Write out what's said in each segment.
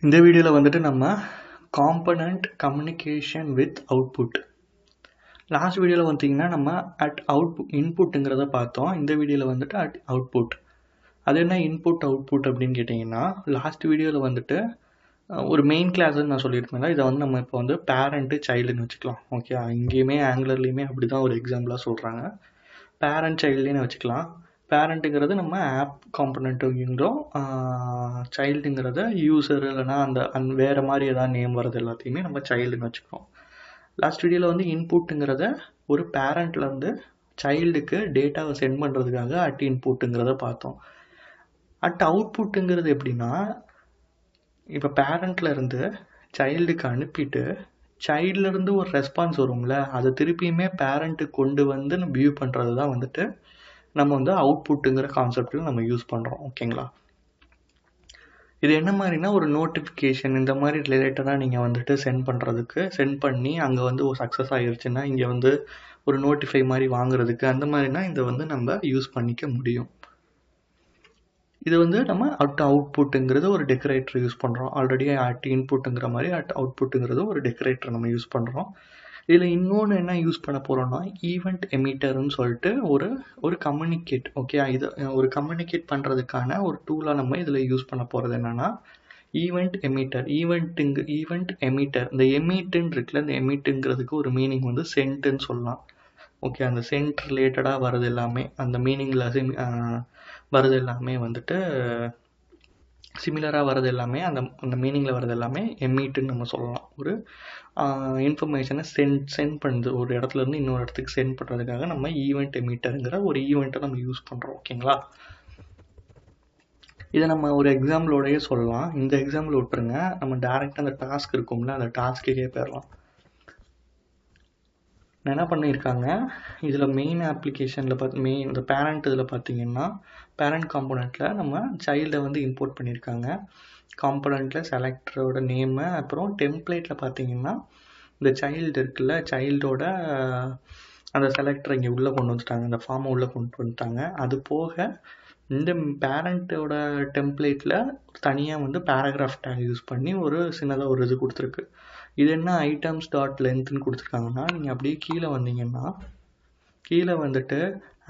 இந்த வீடியோவில் வந்துட்டு நம்ம component communication with output. Last வீடியோவில் பார்த்தீங்கன்னா நம்ம இன்புட்டுங்கிறத பார்த்தோம். இந்த வீடியோவில் வந்துட்டு அவுட்புட். அது என்ன இன்புட் அவுட்புட் அப்படின்னு கேட்டிங்கன்னா, லாஸ்ட் வீடியோவில் வந்துட்டு ஒரு மெயின் கிளாஸ்ன்னு நான் சொல்லியிருப்பேன். இதை வந்து நம்ம இப்போ வந்து பேரண்ட்டு சைல்டுன்னு வச்சுக்கலாம். ஓகே, இங்கேயுமே ஆங்குலர்லேயுமே அப்படி தான் ஒரு எக்ஸாம்பிளாக சொல்கிறாங்க. பேரண்ட் சைல்டுன்னு வச்சுக்கலாம். பேரண்ட்டுங்கிறது நம்ம ஆப் காம்பனண்ட்டுங்கிறோம், சைல்டுங்கிறத யூசர் இல்லைனா அந்த வேறு மாதிரி ஏதாவது நேம் வர்றது எல்லாத்தையுமே நம்ம சைல்டுன்னு வச்சுக்கிறோம். லாஸ்ட் வீடியோவில் வந்து இன்புட்டுங்கிறத ஒரு பேரண்ட்லேருந்து சைல்டுக்கு டேட்டாவை சென்ட் பண்ணுறதுக்காக இன்புட்டுங்கிறத பார்த்தோம். அவுட்புட்டுங்கிறது எப்படின்னா, இப்போ பேரண்ட்லேருந்து சைல்டுக்கு அனுப்பிட்டு சைல்ட்லேருந்து ஒரு ரெஸ்பான்ஸ் வரும்ல, அதை திருப்பியுமே பேரண்ட்டுக்கு கொண்டு வந்து நம்ம வியூ பண்ணுறது தான் வந்துட்டு நம்ம வந்து அவுட்புட்டுங்கிற கான்செப்டில் நம்ம யூஸ் பண்ணுறோம். ஓகேங்களா, இது என்ன மாதிரினா ஒரு நோட்டிஃபிகேஷன் இந்த மாதிரி ரிலேட்டடாக நீங்கள் வந்துட்டு சென்ட் பண்ணி அங்கே வந்து ஒரு சக்ஸஸ் ஆகிருச்சுன்னா இங்கே வந்து ஒரு நோட்டிஃபை மாதிரி வாங்குறதுக்கு அந்த மாதிரினா இதை வந்து நம்ம யூஸ் பண்ணிக்க முடியும். இது வந்து நம்ம அவுட்புட்டுங்கிறது ஒரு டெக்கரேட்டர் யூஸ் பண்ணுறோம். ஆல்ரெடி இன்புட்டுங்கிற மாதிரி அவுட்புட்டுங்கிறது ஒரு டெக்கரேட்டர் நம்ம யூஸ் பண்ணுறோம். இதில் இன்னொன்று என்ன யூஸ் பண்ண போகிறோம்னா ஈவெண்ட் எமிட்டர்னு சொல்லிட்டு ஒரு கம்யூனிகேட். ஓகே, இது ஒரு கம்யூனிகேட் பண்ணுறதுக்கான ஒரு டூலாக நம்ம இதில் யூஸ் பண்ண போகிறது என்னென்னா ஈவெண்ட் எமிட்டர். ஈவெண்ட் எமிட்டர், இந்த எமிட்டுன்னு இருக்குல்ல, இந்த எமிட்டுங்கிறதுக்கு ஒரு மீனிங் வந்து சென்ட்டுன்னு சொல்லலாம். ஓகே, அந்த சென்ட் ரிலேட்டடாக வர்றது எல்லாமே, அந்த மீனிங்கில் வர்றது எல்லாமே வந்துட்டு சிமிலராக வர்றது எல்லாமே, அந்த மீனிங்கில் வர்றது எல்லாமே எமிட்டுன்னு நம்ம சொல்லலாம். ஒரு இன்ஃபர்மேஷனை சென்ட் பண்ணுது, ஒரு இடத்துலேருந்து இன்னொரு இடத்துக்கு சென்ட் பண்ணுறதுக்காக நம்ம ஈவெண்ட் எமிட்டருங்கிற ஒரு ஈவெண்ட்டை நம்ம யூஸ் பண்ணுறோம். ஓகேங்களா, இதை நம்ம ஒரு எக்ஸாம்பிளோடையே சொல்லலாம். இந்த எக்ஸாம்பிள் விட்டுருங்க, நம்ம டேரெக்டாக அந்த டாஸ்க் இருக்கும்ல, அந்த டாஸ்க்கே போயிடலாம். என்ன பண்ணியிருக்காங்க, இதில் மெயின் அப்ளிகேஷனில் இந்த பேரண்ட் இதில் பார்த்தீங்கன்னா பேரண்ட் காம்போனண்ட்டில் நம்ம சைல்டை வந்து இம்போர்ட் பண்ணியிருக்காங்க. காம்போனண்ட்டில் செலக்டரோட நேமு, அப்புறம் டெம்ப்ளேட்டில் பார்த்தீங்கன்னா இந்த சைல்டு இருக்குல்ல, சைல்டோட அந்த செலக்டரை இங்கே உள்ளே கொண்டு வந்துட்டாங்க, அந்த ஃபார்மை உள்ளே கொண்டு வந்துட்டாங்க. அது போக இந்த பேரண்ட்டோட டெம்ப்ளேட்டில் தனியாக வந்து பேராகிராஃப் டேக் யூஸ் பண்ணி ஒரு சின்னதாக ஒரு இது கொடுத்துருக்கு. இது என்ன ஐட்டம்ஸ் டாட் லென்த்னு கொடுத்துருக்காங்கன்னா, நீங்கள் அப்படியே கீழே வந்தீங்கன்னா கீழே வந்துட்டு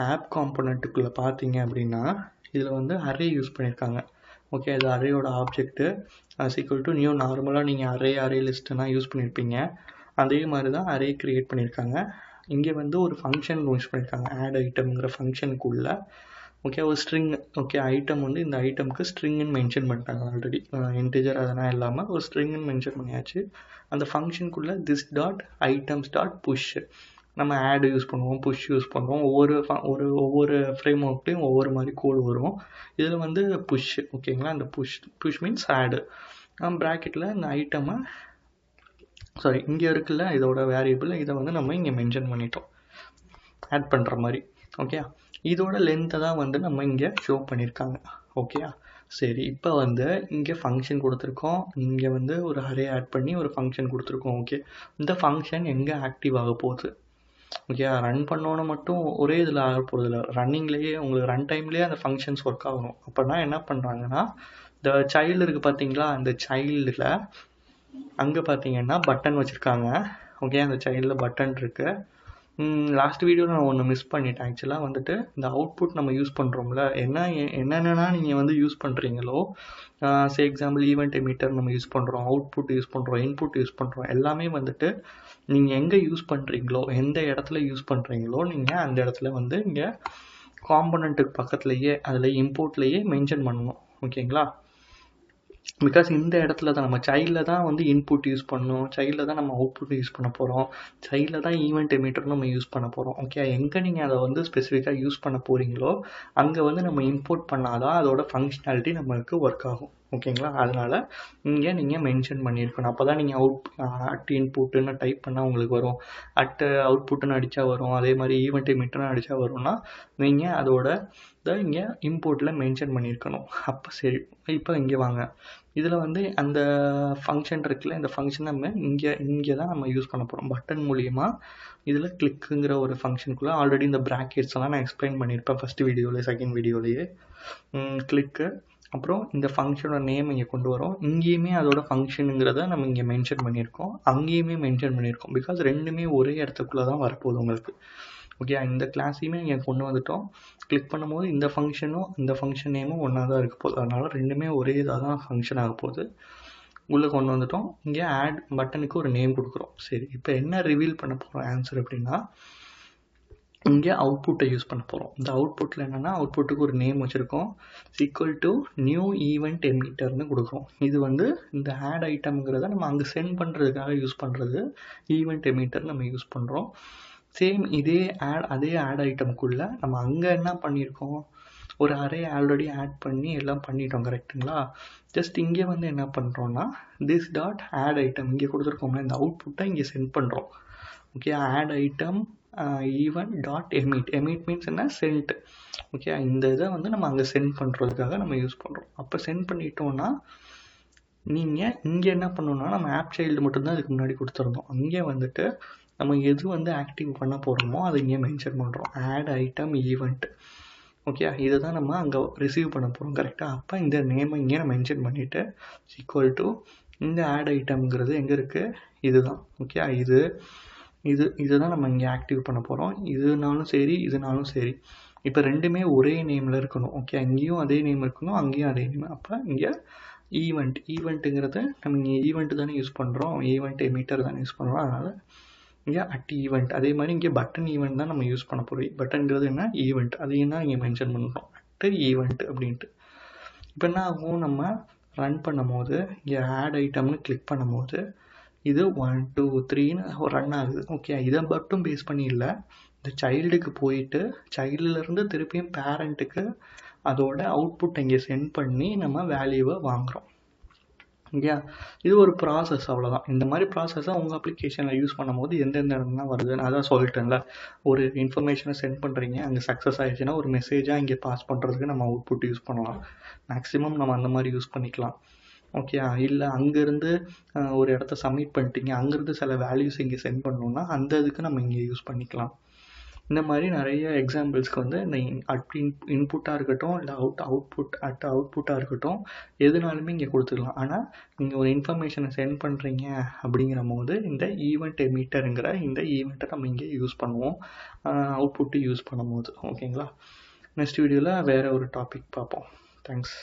ஆப் காம்போனண்ட்டுக்குள்ளே பார்த்தீங்க அப்படின்னா இதில் வந்து அரே யூஸ் பண்ணியிருக்காங்க. ஓகே, இது அரேயோட ஆப்ஜெக்ட்டு ஈக்குவல் டு நியூ. நார்மலாக நீங்கள் அரே லிஸ்ட்டுனா யூஸ் பண்ணியிருப்பீங்க, அதே மாதிரி தான் அரே க்ரியேட் பண்ணியிருக்காங்க. இங்கே வந்து ஒரு ஃபங்க்ஷன் யூஸ் பண்ணியிருக்காங்க, ஆட் ஐட்டம்ங்கிற ஃபங்க்ஷனுக்குள்ளே. ஓகே, ஒரு ஸ்ட்ரிங். ஓகே, ஐட்டம் வந்து இந்த ஐட்டமுக்கு ஸ்ட்ரிங்குன்னு மென்ஷன் பண்ணிட்டாங்க ஆல்ரெடி, இன்டிஜர் அதெல்லாம் இல்லாமல் ஒரு ஸ்ட்ரிங்குன்னு மென்ஷன் பண்ணியாச்சு. அந்த ஃபங்க்ஷனுக்குள்ளே this dot items dot push நம்ம ஆட் யூஸ் பண்ணுவோம், புஷ் யூஸ் பண்ணுவோம். ஒவ்வொரு ஃப்ரேம் ஒர்க்லேயும் ஒவ்வொரு மாதிரி கோடு வரும். இதில் வந்து புஷ். ஓகேங்களா, இந்த புஷ் மீன்ஸ் ஆடு. ப்ராக்கெட்டில் இந்த ஐட்டமை இங்கே இருக்குல்ல இதோட வேரியபிள், இதை வந்து நம்ம இங்கே மென்ஷன் பண்ணிட்டோம் ஆட் பண்ணுற மாதிரி. ஓகே, இதோட லென்த்தை தான் வந்து நம்ம இங்கே ஷோ பண்ணியிருக்காங்க. ஓகே, சரி, இப்போ வந்து இங்கே ஃபங்க்ஷன் கொடுத்துருக்கோம், இங்கே வந்து ஒரு அரே ஆட் பண்ணி ஒரு ஃபங்க்ஷன் கொடுத்துருக்கோம். ஓகே, இந்த ஃபங்க்ஷன் எங்கே ஆக்டிவ் ஆக போகுது? ஓகே, ரன் பண்ணோன்னு மட்டும் ஒரே இதில் ஆக போகிறதில்ல, ரன்னிங்லேயே உங்களுக்கு ரன் டைம்லேயே அந்த ஃபங்க்ஷன்ஸ் ஒர்க் ஆகணும். அப்படின்னா என்ன பண்ணுறாங்கன்னா, இந்த சைல்டு இருக்குது பார்த்தீங்களா, அந்த சைல்டில் அங்கே பார்த்தீங்கன்னா பட்டன் வச்சுருக்காங்க. ஓகே, அந்த சைல்டில் பட்டன் இருக்குது. லாஸ்ட் வீடியோவில் நான் ஒன்று மிஸ் பண்ணிட்டேன். ஆக்சுவலாக வந்துட்டு இந்த அவுட்புட் நம்ம யூஸ் பண்ணுறோம்ல, என்னென்னா நீங்கள் வந்து யூஸ் பண்ணுறீங்களோ, எக்ஸாம்பிள் ஈவெண்ட் எமிட்டர் நம்ம யூஸ் பண்ணுறோம், அவுட்புட் யூஸ் பண்ணுறோம், இன்புட் யூஸ் பண்ணுறோம், எல்லாமே வந்துட்டு நீங்கள் எங்கே யூஸ் பண்ணுறீங்களோ, எந்த இடத்துல யூஸ் பண்ணுறீங்களோ நீங்கள் அந்த இடத்துல வந்து இங்கே காம்போனண்ட்டுக்கு பக்கத்துலேயே அதில் இம்போர்ட்லேயே மென்ஷன் பண்ணணும். ஓகேங்களா, பிகாஸ் இந்த இடத்துல தான் நம்ம சைல்டில் தான் வந்து இன்புட் யூஸ் பண்ணணும், சைல்டில் தான் நம்ம அவுட்புட் யூஸ் பண்ண போகிறோம், சைல்டில் தான் ஈவெண்ட் எமிட்டர் நம்ம யூஸ் பண்ண போகிறோம். ஓகே, எங்கே நீங்கள் அதை வந்து ஸ்பெசிஃபிக்காக யூஸ் பண்ண போகிறீங்களோ அங்கே வந்து நம்ம இம்போர்ட் பண்ணாதான் அதோட ஃபங்க்ஷனாலிட்டி நம்மளுக்கு ஒர்க் ஆகும். ஓகேங்களா, அதனால் இங்கே நீங்கள் மென்ஷன் பண்ணியிருக்கணும். அப்போ தான் நீங்கள் இன்புட்டுன்னு டைப் பண்ணால் உங்களுக்கு வரும், அவுட்புட்டுன்னு அடித்தா வரும், அதே மாதிரி ஈவெண்ட் எமிட்டர்னு அடித்தா வரும்னா நீங்கள் அதோட இங்கே இம்போர்ட்டில் மென்ஷன் பண்ணியிருக்கணும். அப்போ சரி, இப்போ இங்கே வாங்க, இதில் வந்து அந்த ஃபங்க்ஷன் இருக்குல்ல, இந்த ஃபங்க்ஷன் நம்ம இங்கே தான் நம்ம யூஸ் பண்ண போகிறோம். பட்டன் மூலிமா இதில் கிளிக்குங்கிற ஒரு ஃபங்க்ஷனுக்குள்ளே ஆல்ரெடி இந்த ப்ராக்கெட்ஸ் எல்லாம் நான் எக்ஸ்பிளைன் பண்ணியிருப்பேன் ஃபஸ்ட்டு வீடியோவில், செகண்ட் வீடியோலேயே. கிளிக்கு அப்புறம் இந்த ஃபங்க்ஷனோட நேம் இங்கே கொண்டு வரோம். இங்கேயுமே அதோட ஃபங்க்ஷனுங்கிறத நம்ம இங்கே மென்ஷன் பண்ணியிருக்கோம், அங்கேயுமே மென்ஷன் பண்ணியிருக்கோம். பிகாஸ் ரெண்டுமே ஒரே இடத்துக்குள்ளே தான் வரப்போகுது உங்களுக்கு. ஓகே, இந்த கிளாஸையுமே இங்கே கொண்டு வந்துட்டோம். கிளிக் பண்ணும்போது இந்த ஃபங்க்ஷனும் இந்த ஃபங்க்ஷன் நேமும் ஒன்றா தான் இருக்க போகுது. அதனால் ரெண்டுமே ஒரே இதாக தான் ஃபங்க்ஷன் ஆக போகுது. உள்ளே கொண்டு வந்துட்டோம். இங்கே ஆட் பட்டனுக்கு ஒரு நேம் கொடுக்குறோம். சரி, இப்போ என்ன ரிவீல் பண்ண போகிறோம் ஆன்சர் அப்படின்னா, இங்கே அவுட்புட்டை யூஸ் பண்ண போகிறோம். இந்த அவுட்புட்டில் என்னென்னா, அவுட்புட்டுக்கு ஒரு நேம் வச்சுருக்கோம், ஈக்குவல் டு நியூ ஈவெண்ட் எமிட்டர்னு கொடுக்குறோம். இது வந்து இந்த ஆட் ஐட்டம்ங்கிறத நம்ம அங்கே சென்ட் பண்ணுறதுக்காக யூஸ் பண்ணுறது ஈவெண்ட் எமிட்டர் நம்ம யூஸ் பண்ணுறோம். சேம் அதே ஆட் ஐட்டமுக்குள்ளே நம்ம அங்கே என்ன பண்ணியிருக்கோம், ஒரு அரே ஆல்ரெடி ஆட் பண்ணி எல்லாம் பண்ணிட்டோம், கரெக்டுங்களா? ஜஸ்ட் இங்கே வந்து என்ன பண்ணுறோன்னா, திஸ் டாட் ஆட் ஐட்டம் இங்கே கொடுத்துருக்கோம்னா இந்த அவுட்புட்டை இங்கே சென்ட் பண்ணுறோம். Okay, add item event dot emit means என்ன, சென்ட். ஓகே, இந்த இதை வந்து நம்ம அங்கே சென்ட் பண்ணுறதுக்காக நம்ம யூஸ் பண்ணுறோம். அப்போ சென்ட் பண்ணிட்டோன்னா நீங்கள் இங்கே என்ன பண்ணணும்னா, நம்ம ஆப் சைல்டு மட்டும்தான் இதுக்கு முன்னாடி கொடுத்துருந்தோம். அங்கே வந்துட்டு நம்ம எது வந்து ஆக்டிவ் பண்ண போகிறோமோ அதை இங்கே மென்ஷன் பண்ணுறோம், ஆட் ஐட்டம் ஈவெண்ட். ஓகே, இதை தான் நம்ம அங்கே ரிசீவ் பண்ண போகிறோம், கரெக்டாக? அப்போ இந்த நேமை இங்கே நான் மென்ஷன் பண்ணிவிட்டு ஈக்குவல் டு இந்த ஆட் ஐட்டம்ங்கிறது எங்கே இருக்குது, இதுதான். ஓகே, இதுதான் நம்ம இங்கே ஆக்டிவ் பண்ண போகிறோம். இதுனாலும் சரி. இப்போ ரெண்டுமே ஒரே நேமில் இருக்கணும். ஓகே, அங்கேயும் அதே நேம் இருக்கணும், அங்கேயும் அதே நேம். அப்போ இங்கே ஈவெண்ட்டுங்கிறது நம்ம இங்கே ஈவெண்ட் தானே யூஸ் பண்ணுறோம், ஈவெண்ட் எமிட்டர் தானே யூஸ் பண்ணுறோம். அதனால் இங்கே அட் ஈவெண்ட். அதே மாதிரி இங்கே பட்டன் ஈவெண்ட் தான் நம்ம யூஸ் பண்ண போகிறோம். பட்டன்கிறது என்ன, ஈவெண்ட். அதையும் தான் இங்கே மென்ஷன் பண்ணுறோம், அட் ஈவெண்ட் அப்படின்ட்டு. இப்போ என்ன ஆகும், நம்ம ரன் பண்ணும் போது இங்கே ஆட் ஐட்டம்னு கிளிக் பண்ணும் போது இது 1 2 3ன்னு ரன் ஆகுது. ஓகே, இதை மட்டும் பேஸ் பண்ணி இல்லை, இந்த சைல்டுக்கு போயிட்டு சைல்டுலேருந்து திருப்பியும் பேரண்ட்டுக்கு அதோட அவுட்புட் இங்கே சென்ட் பண்ணி நம்ம வேல்யூவை வாங்குகிறோம். ஓகே, இது ஒரு ப்ராசஸ், அவ்வளோதான். இந்த மாதிரி ப்ராசஸை உங்கள் அப்ளிகேஷனில் யூஸ் பண்ணும்போது எந்தெந்த இடம்லாம் வருது நான் அதான் சொல்லிட்டேன்ல. ஒரு இன்ஃபர்மேஷனை சென்ட் பண்ணுறீங்க, அங்கே சக்ஸஸ் ஆகிடுச்சுன்னா ஒரு மெசேஜாக இங்கே பாஸ் பண்ணுறதுக்கு நம்ம அவுட்புட் யூஸ் பண்ணலாம். மேக்ஸிமம் நம்ம அந்த மாதிரி யூஸ் பண்ணிக்கலாம். ஓகே, இல்லை அங்கேருந்து ஒரு இடத்த சப்மிட் பண்ணிட்டீங்க, அங்கேருந்து சில வேல்யூஸ் இங்கே சென்ட் பண்ணணுன்னா அந்த இதுக்கு நம்ம இங்கே யூஸ் பண்ணிக்கலாம். இந்த மாதிரி நிறைய எக்ஸாம்பிள்ஸ்க்கு வந்து இந்த இன்புட்டாக இருக்கட்டும், இல்லை அவுட்புட்டாக இருக்கட்டும், எதுனாலுமே இங்கே கொடுத்துக்கலாம். ஆனால் நீங்கள் ஒரு இன்ஃபர்மேஷனை சென்ட் பண்ணுறீங்க அப்படிங்கிற போது இந்த ஈவெண்ட் எமிட்டருங்கிற இந்த ஈவெண்ட்டை நம்ம இங்கே யூஸ் பண்ணுவோம், அவுட்புட்டு யூஸ் பண்ணும் போது. ஓகேங்களா? நெக்ஸ்ட் வீடியோவில் வேறு ஒரு டாபிக் பார்ப்போம். தேங்க்ஸ்.